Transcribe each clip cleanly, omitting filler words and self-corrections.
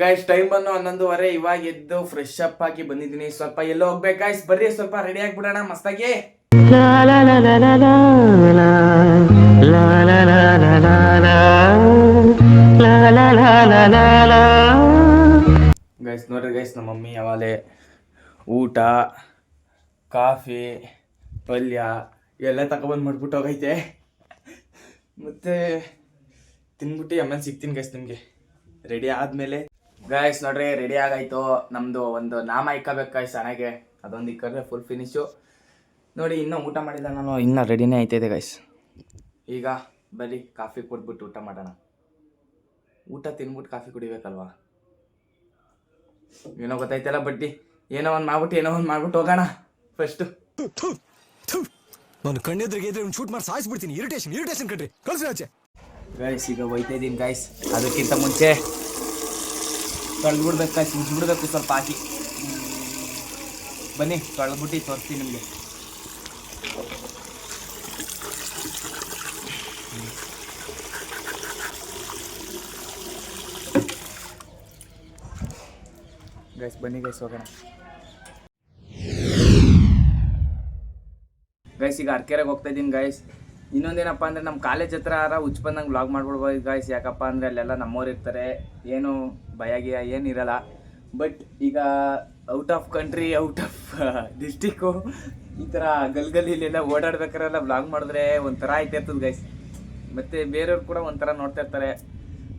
Guys time ಬಂದು 11:30. ಇವಾಗ ಎದ್ದು ಫ್ರೆಶ್ ಅಪ್ ಆಗಿ ಬಂದಿದ್ದೀನಿ. ಸ್ವಲ್ಪ ಎಲ್ಲೋ ಹೋಗ್ಬೇಕು ಗೈಸ್, ಬರ್ರಿ ಸ್ವಲ್ಪ ರೆಡಿ ಆಗ್ಬಿಡೋಣ ಮಸ್ತಾಗಿ. ಗೈಸ್ ನೋಡ್ರಿ ಗೈಸ್, ನಮ್ಮ ಮಮ್ಮಿ ಯಾವಾಗಲೇ ಊಟ ಕಾಫಿ ಪಲ್ಯ ಎಲ್ಲ ತಗೊಬಂದು ಮಾಡ್ಬಿಟ್ಟು ಹೋಗೈತೆ. ಮತ್ತೆ ತಿನ್ಬಿಟ್ಟು ಆಮೇಲೆ ಸಿಗ್ತೀನಿ ಗೈಸ್ ನಿಮಗೆ ರೆಡಿ ಆದಮೇಲೆ. ಗೈಸ್ ನೋಡ್ರಿ ರೆಡಿ ಆಗಾಯ್ತು. ನಮ್ಮದು ಒಂದು ನಾಮ ಇಕ್ಕಬೇಕು ಗೈಸ್ ಚೆನ್ನಾಗೆ, ಅದೊಂದು ಇಕ್ಕಂದ್ರೆ ಫುಲ್ ಫಿನಿಶು. ನೋಡಿ ಇನ್ನೂ ಊಟ ಮಾಡಿಲ್ಲ ನಾನು, ಇನ್ನೂ ರೆಡಿನೇ ಆಯ್ತಾಯಿದೆ ಗೈಸ್. ಈಗ ಬರೀ ಕಾಫಿ ಕೊಟ್ಬಿಟ್ಟು ಊಟ ಮಾಡೋಣ. ಊಟ ತಿನ್ಬಿಟ್ಟು ಕಾಫಿ ಕುಡಿಬೇಕಲ್ವಾ, ಏನೋ ಗೊತ್ತಾಯ್ತಲ್ಲ ಬಡ್ಡಿ. ಏನೋ ಒಂದು ಮಾಡ್ಬಿಟ್ಟು ಹೋಗೋಣ ಫಸ್ಟು. ನಾನು ಕಣ್ಣೆದ್ರಿಗೆ ಇದ್ರೆ ಒಂದು ಶೂಟ್ ಮಾಡಿ ಸಾಯಿಸ್ಬಿಡ್ತೀನಿ. ಇರಿಟೇಷನ್ ಕಣ್ರಿ, ಕಳ್ಸಿ ಆಚೆ. ಗೈಸ್ ಈಗ ಹೋಯ್ತಾ ಇದ್ದೀನಿ ಗೈಸ್. ಅದಕ್ಕಿಂತ ಮುಂಚೆ ತೊಳೆದ್ಬಿಡ್ಬೇಕು ಗೈಸ್, ಮುಚ್ಚಿಬಿಡ್ಬೇಕು ಸ್ವಲ್ಪ ಹಾಕಿ. ಬನ್ನಿ ತೊಳೆದ್ಬಿಟ್ಟು ತೋರಿಸ್ತೀನಿ ನಿಮಗೆ. ಗೈಸ್ ಬನ್ನಿ ಗೈಸ್ ಹೋಗೋಣ. ಗೈಸ್ ಈಗ ಅರ್ಕೆರೆಗೆ ಹೋಗ್ತಾ ಇದ್ದೀನಿ ಗೈಸ್. ಇನ್ನೊಂದೇನಪ್ಪ ಅಂದರೆ ನಮ್ಮ ಕಾಲೇಜ್ ಹತ್ರ ಹುಚ್ಚ ಬಂದಂಗೆ ವ್ಲಾಗ್ ಮಾಡ್ಬಿಡ್ಬೋದು ಗೈಸ್. ಯಾಕಪ್ಪ ಅಂದರೆ ಅಲ್ಲೆಲ್ಲ ನಮ್ಮವ್ರು ಇರ್ತಾರೆ, ಏನು ಭಯ ಏನಿರಲ್ಲ. ಬಟ್ ಈಗ out of country, out of district, ಈ ಥರ ಗಲ್ಗಲ್ಲಿಲೆಲ್ಲ ಓಡಾಡ್ಬೇಕಾರೆಲ್ಲ ವ್ಲಾಗ್ ಮಾಡಿದ್ರೆ ಒಂಥರ ಆಯ್ತಿರ್ತದೆ ಗೈಸ್. ಮತ್ತು ಬೇರೆಯವ್ರು ಕೂಡ ಒಂಥರ ನೋಡ್ತಾ ಇರ್ತಾರೆ.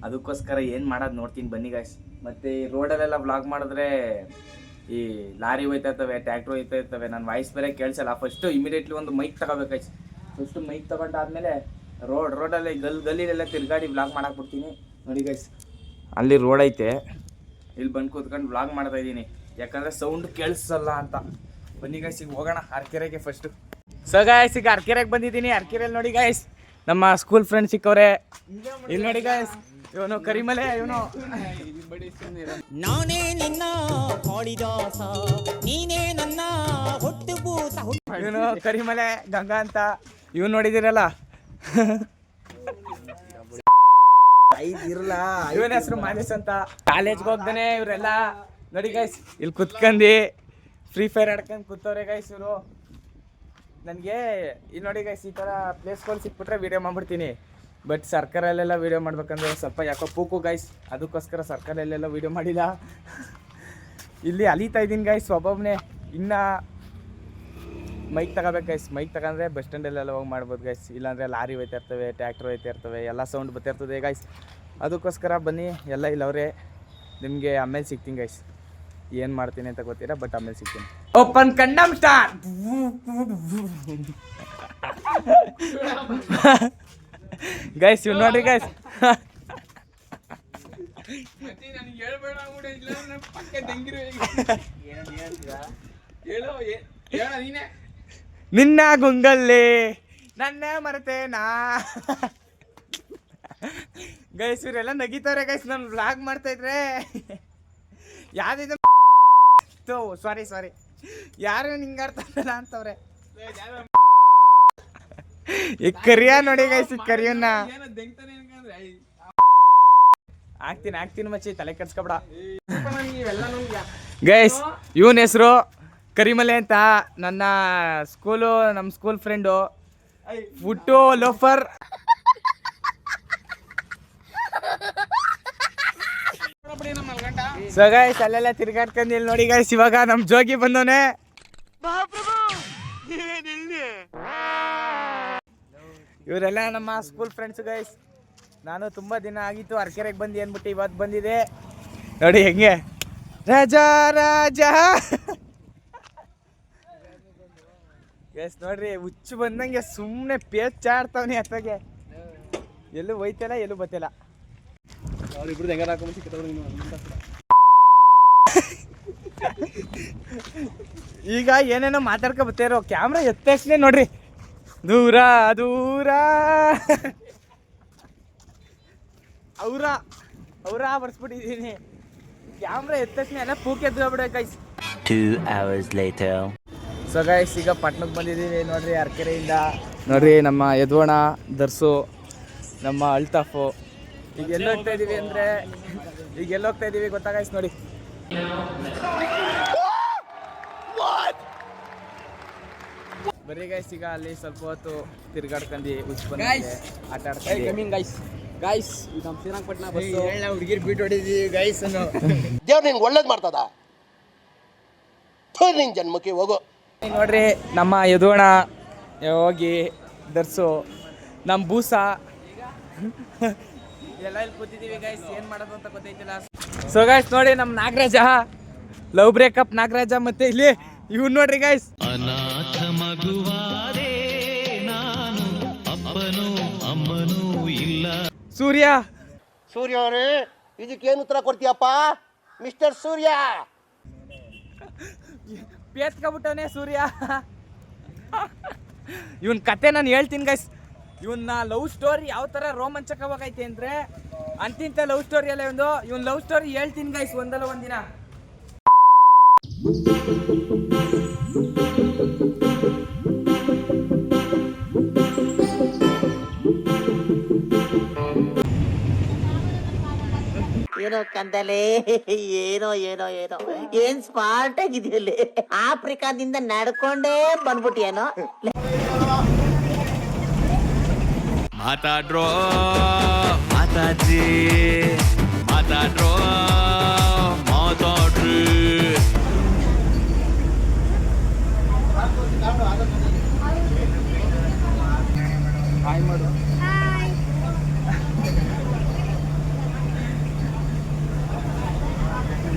ಅದಕ್ಕೋಸ್ಕರ ಏನು ಮಾಡೋದು ನೋಡ್ತೀನಿ ಬನ್ನಿ ಗೈಸ್. ಮತ್ತು ಈ ರೋಡಲ್ಲೆಲ್ಲ ವ್ಲಾಗ್ ಮಾಡಿದ್ರೆ ಈ ಲಾರಿ ಹೋಯ್ತಾ ಇರ್ತವೆ, ಟ್ಯಾಕ್ಟ್ರ್ ಹೋಯ್ತಾ ಇರ್ತವೆ, ನನ್ನ ವಾಯ್ಸ್ ಬೇರೆ ಕೇಳಿಸಲ್ಲ. ಫಸ್ಟು ಇಮಿಡಿಯೇಟ್ಲಿ ಒಂದು ಮೈಕ್ ತಗೋಬೇಕು ಗೈಸ್. ಫಸ್ಟು ಮೈಕ್ ತಗೊಂಡಾದ್ಮೇಲೆ ರೋಡಲ್ಲಿ ಗಲ್ಲಿಲೆಲ್ಲ ತಿರ್ಗಾಡಿ ವ್ಲಾಗ್ ಮಾಡಾಕ್ಬಿಡ್ತೀನಿ. ನೋಡಿ ಗೈಸ್ ಅಲ್ಲಿ ರೋಡ್ ಐತೆ, ಇಲ್ಲಿ ಬಂದು ಕೂತ್ಕೊಂಡು ವ್ಲಾಗ್ ಮಾಡ್ತಾ ಇದ್ದೀನಿ, ಯಾಕಂದರೆ ಸೌಂಡ್ ಕೇಳಿಸಲ್ಲ ಅಂತ. ಬನ್ನಿ ಗೈಸ್ ಈಗ ಹೋಗೋಣ ಅರ್ಕೆರೆಗೆ ಫಸ್ಟು. ಸೊ ಗೈಸ್ ಈಗ ಅರ್ಕೆರೆಗೆ ಬಂದಿದ್ದೀನಿ. ಅರ್ಕೆರೆಯಲ್ಲಿ ನೋಡಿ ಗೈಸ್ ನಮ್ಮ ಸ್ಕೂಲ್ ಫ್ರೆಂಡ್ಸ್ ಸಿಕ್ಕವ್ರೆ. ಇಲ್ಲಿ ನೋಡಿ ಗೈಸ್, ಇವನು ಕರಿಮಲೆ, ಇವನು ನಾನೇ ನಿನ್ನ ಕಾಳಿದಾಸ, ನೀನೇ ನನ್ನ ಹುಟ್ಟುಬೂಸ. ಇವನು ಕರಿಮಲೆ ಗಂಗಾ ಅಂತ. ಇವನು ನೋಡಿದಿರಲ್ಲ, ಇವನ ಹೆಸರು ಮಾದೇಶ್ ಅಂತ. ಕಾಲೇಜ್ಗೆ ಹೋಗ್ದಾನೆ ಇವರೆಲ್ಲ ನೋಡಿ ಗೈಸ್ ಇಲ್ಲಿ ಕುತ್ಕಂಡು ಫ್ರೀ ಫೈರ್ ಆಡ್ಕೊಂಡು ಕೂತವ್ರೆ ಗೈಸ್ ಇವರು. ನನಗೆ ಇಲ್ಲಿ ನೋಡಿ ಗೈಸ್ ಈ ಥರ ಪ್ಲೇಸ್ಗಳು ಸಿಕ್ಬಿಟ್ರೆ ವೀಡಿಯೋ ಮಾಡ್ಬಿಡ್ತೀನಿ. ಬಟ್ ಸರ್ಕಾರಲ್ಲೆಲ್ಲ ವೀಡಿಯೋ ಮಾಡ್ಬೇಕಂದ್ರೆ ಸ್ವಲ್ಪ ಯಾಕೋ ಪೂಕು ಗೈಸ್, ಅದಕ್ಕೋಸ್ಕರ ಸರ್ಕಾರಲ್ಲೆಲ್ಲ ವೀಡಿಯೋ ಮಾಡಿಲ್ಲ. ಇಲ್ಲಿ ಅಲಿತಾ ಇದ್ದೀನಿ ಗೈಸ್ ಒಬ್ಬೊಬ್ಬನೇ. ಇನ್ನು ಮೈಕ್ ತಗೋಬೇಕು ಗೈಸ್. ಮೈಕ್ ತಗೊಂಡ್ರೆ ಬಸ್ ಸ್ಟ್ಯಾಂಡಲ್ಲೆಲ್ಲ ಹೋಗಿ ಮಾಡ್ಬೋದು ಗೈಸ್. ಇಲ್ಲಾಂದರೆ ಲಾರಿ ಹೋಯ್ತಾ ಇರ್ತವೆ, ಟ್ಯಾಕ್ಟ್ರ್ ಹೋಯ್ತಾ ಇರ್ತವೆ, ಎಲ್ಲ ಸೌಂಡ್ ಬರ್ತಿರ್ತದೆ ಗೈಸ್. ಅದಕ್ಕೋಸ್ಕರ ಬನ್ನಿ ಎಲ್ಲ ಇಲ್ಲವ್ರೆ. ನಿಮಗೆ ಆಮೇಲೆ ಸಿಗ್ತೀನಿ ಗೈಸ್. ಏನು ಮಾಡ್ತೀನಿ ಅಂತ ಗೊತ್ತಿಲ್ಲ, ಬಟ್ ಆಮೇಲೆ ಸಿಗ್ತೀನಿ. Open condemn star. ಗೈಸ್ ಇವ್ ನೋಡ್ರಿ ಗೈಸ್, ನಿನ್ನ ಗುಂಗಲ್ಲಿ ನನ್ನ ಮರೆತೇನಾ. ಗೈಸ್ ಇವರೆಲ್ಲ ನಗಿತಾರೆ ಗೈಸ್ ನಾನು ವ್ಲಾಗ್ ಮಾಡ್ತಾ ಇದ್ರೆ. ಯಾವ್ದಿದೆ ಸಾರಿ ಯಾರು ಹಿಂಗಾಡ್ತಾರಲ್ಲ ಅಂತವ್ರೆ. ಈ ಕರಿಯ ನೋಡಿ ಗೈಸ್, ಈ ಕರಿಯನ್ನ ಹಾಕ್ತೀನಿ ಮಚ್ಚಿ, ತಲೆ ಕೆಡ್ಸ್ಕೊಬೇಡ ಗೈಸ್. ಇವನ್ ಹೆಸರು ಕರಿಮಲೆ ಅಂತ, ನಮ್ಮ school friend, foot loafer. So guys ಅಲ್ಲೆಲ್ಲ ತಿರ್ಗಾಡ್ಕೊಂಡು ಇಲ್ಲಿ ನೋಡಿ ಗೈಸ್ ಇವಾಗ ನಮ್ಮ ಜೋಗಿ ಬಂದವನೆ. ಇವರೆಲ್ಲ ನಮ್ಮ ಸ್ಕೂಲ್ ಫ್ರೆಂಡ್ಸ್ ಗೈಸ್. ನಾನು ತುಂಬ ದಿನ ಆಗಿತ್ತು ಅರ್ಕೆರೆಗೆ ಬಂದು ಅಂದ್ಬಿಟ್ಟು ಇವತ್ತು ಬಂದಿದೆ. ನೋಡಿ ಹೆಂಗೆ ರಾಜ ಗೈಸ್ ನೋಡ್ರಿ, ಹುಚ್ಚು ಬಂದಂಗೆ ಸುಮ್ಮನೆ ಪೇಚಾಡ್ತಾವನಿ ಅತ್ತಗೆ. ಎಲ್ಲೂ ಹೋಯ್ತಿಲ್ಲ, ಎಲ್ಲೂ ಬತ್ತಿಲ್ಲ. ಈಗ ಏನೇನೋ ಮಾತಾಡ್ಕೊ ಬತ್ತಾರೋ, ಕ್ಯಾಮ್ರಾ ಎತ್ತಕ್ಷಣ ನೋಡ್ರಿ ದೂರ ಅವ್ರ ಬರ್ಸ್ಬಿಟ್ಟಿದ್ದೀನಿ. ಕ್ಯಾಮ್ರಾ ಎತ್ತಕ್ಷಣ ಎಲ್ಲ ಪೂಕೆ ಎದ್ಬಿಡ guys. 2 hours later. So guys ಈಗ ಪಟ್ಟಣಕ್ಕೆ ಬಂದಿದ್ದೀವಿ ನೋಡ್ರಿ ಅರ್ಕೆರೆಯಿಂದ. ನೋಡ್ರಿ ನಮ್ಮ ಯದುವಣ, ದರ್ಸು, ನಮ್ಮ ಅಲ್ತಾಫು, ಈಗ ಎಲ್ಲಿ ಹೋಗ್ತಾ ಇದೀವಿ ಅಂದ್ರೆ ಗೊತ್ತಾ ಗೈಸ್ ನೋಡಿ. ಬರೀ ಗೈಸ್ ಈಗ ಅಲ್ಲಿ ಸ್ವಲ್ಪ ಹೊತ್ತು ತಿರ್ಗಾಡ್ಕೊಂಡು ಆಟ ಆಡ್ಕೊಂಡು ಗೈಸ್ ಇದು ನಮ್ಮ ಶ್ರೀರಂಗಪಟ್ಟಣ ಬಸ್ಸು. ಹುಡುಗಿರ್ ಬೀಟ್ ಹೊಡಿದೀವಿ ಗೈಸ್. ದೇವ್ರು ನಿನ್ಗೆ ಒಳ್ಳೇದು ಮಾಡ್ತದ ನಿನ್ ಜನ್ಮಕ್ಕೆ ಹೋಗು. ನೋಡ್ರಿ ನಮ್ಮ ಯದುವಣ ಹೋಗಿ ದರ್ಸು ನಮ್ಮ ಬೂಸ ಎಲ್ಲ ಇಲ್ಲಿ ಕೂತಿದ್ದೀವಿ ಗೈಸ್. ಏನು ಮಾಡೋದು ಅಂತ ಗೊತ್ತೈತಿಲ್ಲ. ಸೊ ಗೈಸ್ ನೋಡಿ ನಮ್ಮ ನಾಗರಾಜ ಲವ್ ಬ್ರೇಕಪ್ ನಾಗರಾಜ. ಮತ್ತೆ ಇಲ್ಲಿ ಇವ್ನು ನೋಡ್ರಿ ಗೈಸ್, ಅನಾಥ ಮಗುವಾದೆ ನಾನು, ಅಪ್ಪನೂ ಅಮ್ಮನೂ ಇಲ್ಲ. ಸೂರ್ಯ. ಸೂರ್ಯ ಅವರೇ ಇದಕ್ಕೇನು ಉತ್ತರ ಕೊಡ್ತೀಯಪ್ಪ ಮಿಸ್ಟರ್ ಸೂರ್ಯ? ಪೇತ್ಕೊಬಿಟ್ಟವನೇ ಸೂರ್ಯ. ಇವನ್ ಕತೆ ನಾನು ಹೇಳ್ತೀನಿ ಗೈಸ್. ಇವನ್ನ ಲವ್ ಸ್ಟೋರಿ ಯಾವ ಥರ ರೋಮಾಂಚಕವಾಗೈತೆ ಅಂದರೆ ಅಂತಿಂತ ಲವ್ ಸ್ಟೋರಿ ಅಲ್ಲ ಇವನ್ ಲವ್ ಸ್ಟೋರಿ ಹೇಳ್ತೀನಿ ಗೈಸ್ ಒಂದಲ್ಲ ಒಂದಿನ. ಏನೋ ಕಂದಲೆ, ಏನೋ ಏನೋ ಏನೋ ಏನ್ ಸ್ಮಾರ್ಟ್ ಆಗಿದೆಯಲ್ಲಿ. ಆಫ್ರಿಕಾದಿಂದ ನಡ್ಕೊಂಡೇ ಬಂದ್ಬಿಟ್ಟಿಯೇನೋ. ಮಾತಾಡ್ರೋ ಮಾತಾಜಿ, ಮಾತಾಡ್ರೋ ಮಾತಾಡ್ರಿ. ಹಾಯ್ ಮಾಡು.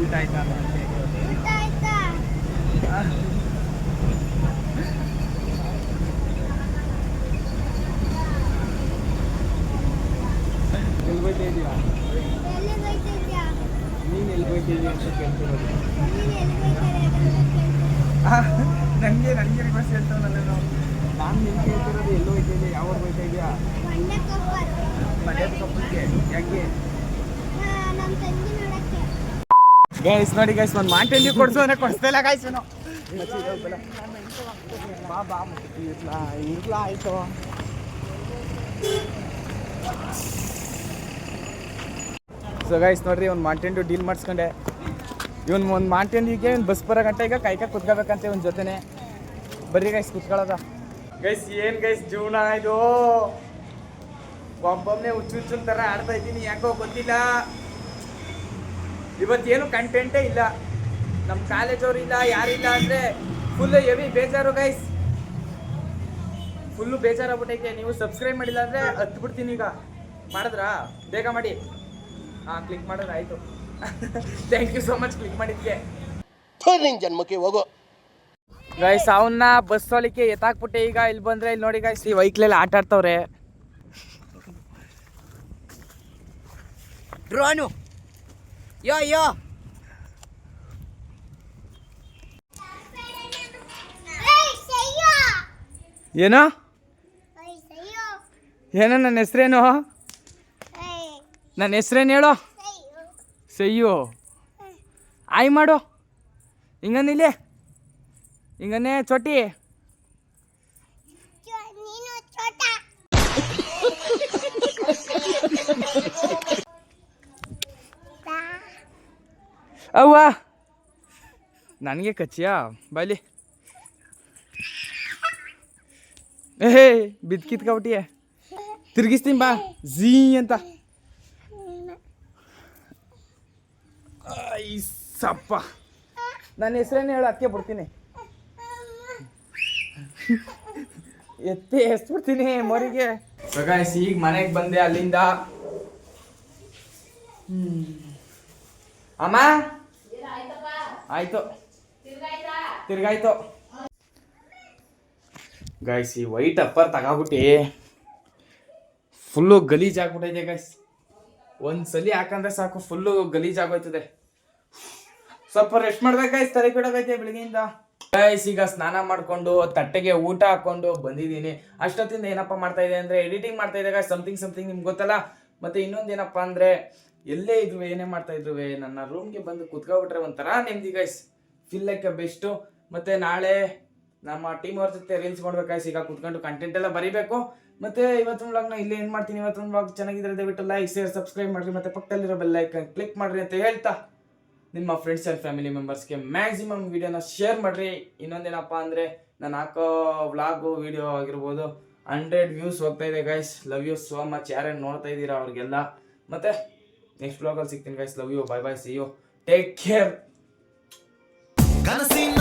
ಊಟ ಆಯ್ತಾ? ಎಲ್ಲಿ ಹೋಯ್ತಾ ಇದೀಯಾ? ನೀನು ಎಲ್ಲಿ ಹೋಯ್ತಾ ಇದೀಯ ಅಂತ ಕೇಳ್ತಿರೋದು. ನನಗೆ ರಿಕ್ವೆಸ್ಟ್ ಹೇಳ್ತಾವಲ್ಲ ನಾನು ನಿಮ್ಗೆ ಕೇಳ್ತಿರೋದು ಎಲ್ಲಿ ಹೋಯ್ತಾ ಇದೆಯಾ, ಯಾವ ಹೋಯ್ತಾ ಇದೆಯಾ? ಮಂಡ್ಯದ ಕಪ್ಪಕ್ಕೆ. ಯಾಕೆ ಗೈಸ್ ನೋಡಿ ಗೈಸ್, ಒಂದು ಮಾಂಟೇನ್ ಡ್ಯೂ ಕೊಡ್ಸು ಅಂದ್ರೆ ಕೊಡಿಸ್ತಾ ಇಲ್ಲ ಗೈಸ್. ಏನು ಬಾ ಬಾ ಇರ್ಲ ಆಯ್ತು. ಸೊ ಗೈಸ್ ನೋಡ್ರಿ, ಒಂದು ಮಾಂಟೇನ್ ಡ್ಯೂ ಡೀಲ್ ಮಾಡಿಸ್ಕೊಂಡೆ. ಒಂದು ಮಾಂಟೇನ್ ಡ್ಯೂಗೆ ಒಂದು ಬಸ್ ಬರೋ ಗಂಟೆ ಈಗ ಕೈಕ ಕುತ್ಕೋಬೇಕಂತ ಒಂದು ಜೊತೆನೆ. ಬರ್ರಿ ಗೈಸ್ ಕುತ್ಕೊಳ್ಳೋದ. ಗೈಸ್ ಏನು ಗೈಸ್ ಜೀವನ ಇದು, ಒಬ್ಬೊಬ್ಬನೇ ಹುಚ್ಚುನ್ ಥರ ಆಡ್ತಾ ಇದ್ದೀನಿ. ಯಾಕೋ ಗೊತ್ತಿಲ್ಲ, ಇವತ್ತೇನು ಕಂಟೆಂಟೇ ಇಲ್ಲ. ನಮ್ಮ ಕಾಲೇಜವ್ರು ಇಲ್ಲ, ಯಾರಿಲ್ಲ ಅಂದರೆ ಫುಲ್ಲು ಹೆವಿ ಬೇಜಾರು ಗೈಸ್. ಫುಲ್ಲು ಬೇಜಾರಾಗ್ಬಿಟ್ಟೈತೆ. ನೀವು ಸಬ್ಸ್ಕ್ರೈಬ್ ಮಾಡಿಲ್ಲ ಅಂದರೆ ಹತ್ಬಿಡ್ತೀನಿ. ಈಗ ಮಾಡಿದ್ರಾ? ಬೇಗ ಮಾಡಿ. ಹಾಂ, ಕ್ಲಿಕ್ ಮಾಡಿದ್ರೆ ಆಯಿತು. Thank you so much click ಮಾಡಿದ್ಕೆ. ನಿನ್ ಜನ್ಮಕ್ಕೆ ಹೋಗು. ಗೈಸ್ ಅವನ್ನ ಬಸ್ ಹೊಲಿಕೆ ಎತ್ತಾಕ್ಬಿಟ್ಟೆ. ಈಗ ಇಲ್ಲಿ ಬಂದರೆ ಇಲ್ಲಿ ನೋಡಿ ಗೈಸ್, ಈ ವೈಕ್ಲೆಲ್ಲ ಆಟ ಆಡ್ತವ್ರೆ. ಡ್ರೋನು ಯೋ ಯೋ ಏನೋ ಏನೋ ನನ್ನ ಹೆಸ್ರೇನು? ನನ್ನ ಹೆಸ್ರೇನು ಹೇಳೋ? ಸಯ್ಯು. ಆಯ್ ಮಾಡು. ಹಿಂಗನ್ನಿಲ್ಲೇ ಹಿಂಗನ್ನೇ ಚೋಟಿ. ಅವ್ವ ನನಗೆ ಕಚ್ಚಿಯಾ ಬಾಯ್ಲಿ. ಏ ಬಿದ್ಕಿತ್ಕೊಬಿಟ್ಟಿಯೇ. ತಿರ್ಗಿಸ್ತೀನಿ ಬಾ ಝೀ ಅಂತ. ಸಪ್ಪ ನನ್ನ ಹೆಸ್ರೇನು ಹೇಳು, ಅದಕ್ಕೆ ಬಿಡ್ತೀನಿ. ಎಸ್ಬಿಡ್ತೀನಿ ಮರಿಗೆ. ಈಗ ಮನೆಗೆ ಬಂದೆ ಅಲ್ಲಿಂದ. ಅಮ್ಮ ಆಯ್ತು, ತಿರ್ಗಾಯ್ತು. ಗೈಸ್ ಈ ವೈಟ್ ಅಪ್ಪರ್ ತಗೋಬಿಟ್ಟು ಫುಲ್ಲು ಗಲೀಜ್ ಆಗ್ಬಿಟ್ಟೈತೆ ಗೈಸ್. ಒಂದ್ಸಲಿ ಹಾಕಂದ್ರೆ ಸಾಕು ಫುಲ್ಲು ಗಲೀಜ್ ಆಗೋಯ್ತದೆ. ಸ್ವಲ್ಪ ರೆಸ್ಟ್ ಮಾಡ್ಬೇಕು ಗೈಸ್, ತಲೆ ಬಿಡೋಕೈತೆ ಬೆಳಗ್ಗೆಯಿಂದ. ಗೈಸ್ ಈಗ ಸ್ನಾನ ಮಾಡಿಕೊಂಡು ತಟ್ಟೆಗೆ ಊಟ ಹಾಕೊಂಡು ಬಂದಿದ್ದೀನಿ. ಅಷ್ಟೊತ್ತಿಂದ ಏನಪ್ಪ ಮಾಡ್ತಾ ಇದೆ ಅಂದರೆ ಎಡಿಟಿಂಗ್ ಮಾಡ್ತಾ ಇದೆ ಗೈಸ್. ಸಮಥಿಂಗ್ ನಿಮ್ಗೆ ಗೊತ್ತಲ್ಲ. ಮತ್ತು ಇನ್ನೊಂದು ಏನಪ್ಪ ಅಂದರೆ ಎಲ್ಲೇ ಇದ್ವಿ ಏನೇ ಮಾಡ್ತಾ ಇದ್ರು ನನ್ನ ರೂಮ್ಗೆ ಬಂದು ಕುತ್ಕೊಬಿಟ್ರೆ ಒಂಥರ ನೆಮ್ಮದಿ ಗೈಸ್. Feel like best. ಮತ್ತು ನಾಳೆ ನಮ್ಮ ಟೀಮ್ ಅವ್ರ ಜೊತೆ ರೀಲ್ಸ್ ಮಾಡ್ಬೇಕು ಗೈಸ್. ಈಗ ಕುತ್ಕೊಂಡು ಕಂಟೆಂಟ್ ಎಲ್ಲ ಬರೀಬೇಕು. ಮತ್ತೆ ಇವತ್ತಿನ ವ್ಲಾಗ್ನ ಇಲ್ಲೇ ಏನು ಮಾಡ್ತೀನಿ. ಇವತ್ತಿನ ವ್ಲಾಗ್ ಚೆನ್ನಾಗಿದ್ರೆ ದಯವಿಟ್ಟು ಲೈಕ್ ಶೇರ್ ಸಬ್ಸ್ಕ್ರೈಬ್ ಮಾಡಿರಿ ಮತ್ತು ಪಕ್ಕದಲ್ಲಿರೋ ಬೆಲ್ ಐಕನ್ ಕ್ಲಿಕ್ ಮಾಡಿರಿ ಅಂತ ಹೇಳ್ತಾ ನಿಮ್ಮ ಫ್ರೆಂಡ್ಸ್ ಆ್ಯಂಡ್ ಫ್ಯಾಮಿಲಿ ಮೆಂಬರ್ಸ್ಗೆ ಮ್ಯಾಕ್ಸಿಮಮ್ ವೀಡಿಯೋನ ಶೇರ್ ಮಾಡಿರಿ. ಇನ್ನೊಂದೇನಪ್ಪ ಅಂದರೆ ನಾನು ಹಾಕೋ ವ್ಲಾಗು ವೀಡಿಯೋ ಆಗಿರ್ಬೋದು 100 ವ್ಯೂಸ್ ಹೋಗ್ತಾ ಇದೆ guys. Love you so much. ಯಾರ್ಯಾರು ನೋಡ್ತಾ ಇದ್ದೀರಾ ಅವ್ರಿಗೆಲ್ಲ. ಮತ್ತು ನೆಕ್ಸ್ಟ್ ವ್ಲಾಗಲ್ಲಿ ಸಿಗ್ತೀನಿ guys. Love you, bye bye, see you, take care. ಕನಸಿನ